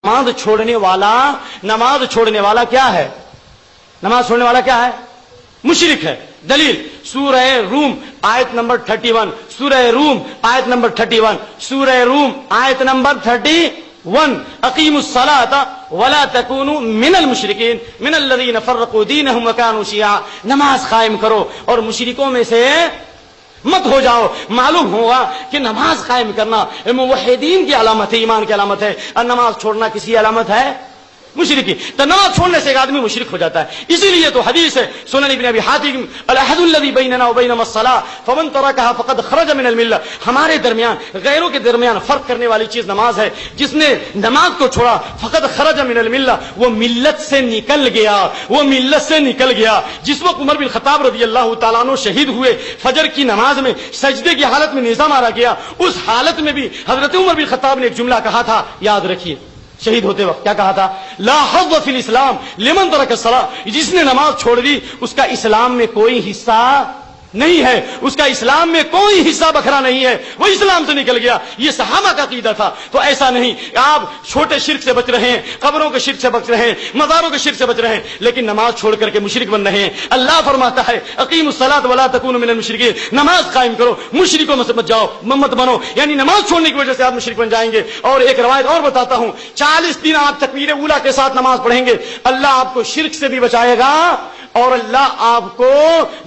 نماز چھوڑنے والا کیا ہے؟ نماز چھوڑنے والا کیا ہے؟ مشرک ہے۔ دلیل سورہ روم آیت نمبر 31، سورہ روم آیت نمبر 31، سورہ روم آیت نمبر 31، اقیموا الصلاۃ ولا تکونوا من المشرکین من الذین فرقوا دینهم وکانوا شیعا، نماز قائم کرو اور مشرکوں میں سے مت ہو جاؤ۔ معلوم ہوا کہ نماز قائم کرنا موحدین کی علامت ہے، ایمان کی علامت ہے، اور نماز چھوڑنا کسی علامت ہے؟ مشرکی۔ تو نماز چھوڑنے سے ایک آدمی مشرک ہو جاتا ہے۔ اسی لیے تو حدیث ہے سنن ابن ابی حاتم العہد الذی بیننا وبینہم الصلاۃ فمن ترکها فقد خرج من الملہ، ہمارے درمیان غیروں کے درمیان فرق کرنے والی چیز نماز ہے، جس نے نماز کو چھوڑا فقد خرج من الملہ، وہ ملت سے نکل گیا، وہ ملت سے نکل گیا۔ جس وقت عمر بن خطاب رضی اللہ تعالیٰ عنہ شہید ہوئے، فجر کی نماز میں سجدے کی حالت میں نیزہ مارا گیا، اس حالت میں بھی حضرت عمر بن خطاب نے ایک جملہ کہا تھا، یاد رکھیے، شہید ہوتے وقت کیا کہا تھا؟ لا حظ فی الاسلام لمن ترک الصلاۃ، جس نے نماز چھوڑ دی اس کا اسلام میں کوئی حصہ نہیں ہے، اس کا اسلام میں کوئی حصہ بکھرا نہیں ہے، وہ اسلام سے نکل گیا۔ یہ صحابہ کا عقیدہ تھا۔ تو ایسا نہیں، آپ چھوٹے شرک سے بچ رہے ہیں، قبروں کے شرک سے بچ رہے ہیں، مزاروں کے شرک سے بچ رہے ہیں، لیکن نماز چھوڑ کر کے مشرک بن رہے ہیں۔ اللہ فرماتا ہے اقیموا الصلاۃ ولا تکونوا من المشرکین، نماز قائم کرو، مشرکوں میں سے مت جاؤ، مت بنو، یعنی نماز چھوڑنے کی وجہ سے آپ مشرک بن جائیں گے۔ اور ایک روایت اور بتاتا ہوں، 40 دن آپ تکبیر اولیٰ کے ساتھ نماز پڑھیں گے، اللہ آپ کو شرک سے بھی بچائے گا اور اللہ آپ کو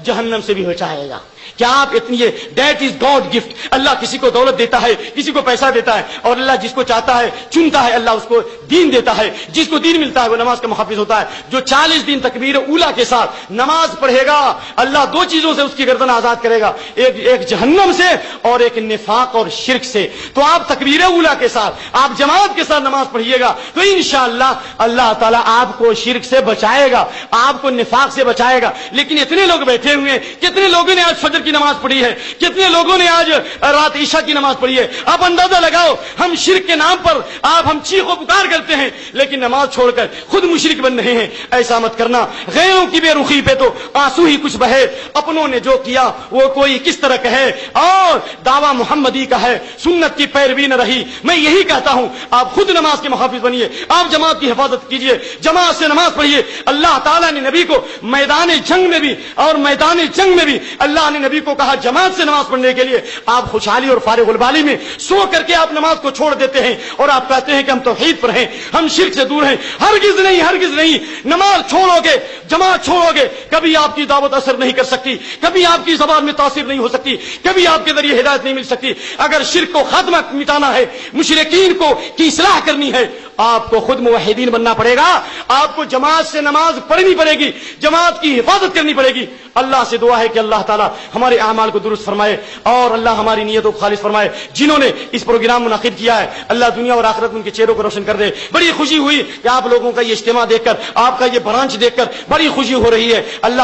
جہنم سے بھی بچائے گا۔ کیا آپ اتنی، دیٹ از گاڈ گفٹ، اللہ کسی کو دولت دیتا ہے، کسی کو پیسہ دیتا ہے، اور اللہ جس کو چاہتا ہے چنتا ہے، اللہ اس کو دین دیتا ہے، جس کو دین ملتا ہے وہ نماز کا محافظ ہوتا ہے۔ جو 40 دن تکبیر اولیٰ کے ساتھ نماز پڑھے گا، اللہ 2 چیزوں سے اس کی گردن آزاد کرے گا، ایک جہنم سے اور ایک نفاق اور شرک سے۔ تو آپ تکبیر اولیٰ کے ساتھ، آپ جماعت کے ساتھ نماز پڑھیے گا تو انشاءاللہ اللہ تعالیٰ آپ کو شرک سے بچائے گا، آپ کو نفاق سے بچائے گا۔ لیکن اتنے لوگ بیٹھے ہوئے ہیں، کتنے لوگوں نے آج فجر کی نماز پڑھی ہے، کتنے لوگوں نے آج رات عشاء کی نماز پڑھی ہے، آپ اندازہ لگاؤ۔ ہم شرک کے نام پر ہم چیخ و پکار کرتے ہیں، لیکن نماز چھوڑ کر خود مشرک بن رہے ہیں۔ ایسا مت کرنا۔ غیروں کی بے رخی پہ تو آنسو ہی کچھ بہے، اپنوں نے جو کیا وہ کوئی کس طرح کہے، اور دعویٰ محمدی کا ہے، سنت کی پیروی نہ رہی۔ میں یہی کہتا ہوں آپ خود نماز کے محافظ بنیے، آپ جماعت کی حفاظت کیجیے، جماعت سے نماز پڑھیے۔ اللہ تعالیٰ نے نبی کو میدان جنگ میں بھی اور میدان جنگ میں بھی اللہ نے نبی کو کہا جماعت سے نماز پڑھنے کے لیے۔ آپ خوشحالی اور فارغ البالی میں سو کر کے آپ نماز کو چھوڑ دیتے ہیں اور آپ کہتے ہیں کہ ہم توحید پر ہیں، ہم شرک سے دور ہیں۔ ہرگز نہیں، ہرگز نہیں۔ نماز چھوڑو گے، جماعت چھوڑو گے، کبھی آپ کی دعوت اثر نہیں کر سکتی، کبھی آپ کی زبان میں تاثیر نہیں ہو سکتی، کبھی آپ کے ذریعے ہدایت نہیں مل سکتی۔ اگر شرک کو خاتمہ مٹانا ہے، مشرکین کو کی اصلاح کرنی ہے، آپ کو خود موحدین بننا پڑے گا، آپ کو جماعت سے نماز پڑھنی پڑے گی، جماعت کی حفاظت کرنی پڑے گی۔ اللہ سے دعا ہے کہ اللہ تعالیٰ ہمارے اعمال کو درست فرمائے اور اللہ ہماری نیتوں کو خالص فرمائے۔ جنہوں نے اس پروگرام منعقد کیا ہے اللہ دنیا اور آخرت میں ان کے چہروں کو روشن کر دے۔ بڑی خوشی ہوئی کہ آپ لوگوں کا یہ اجتماع دیکھ کر، آپ کا یہ برانچ دیکھ کر بڑی خوشی ہو رہی ہے۔ اللہ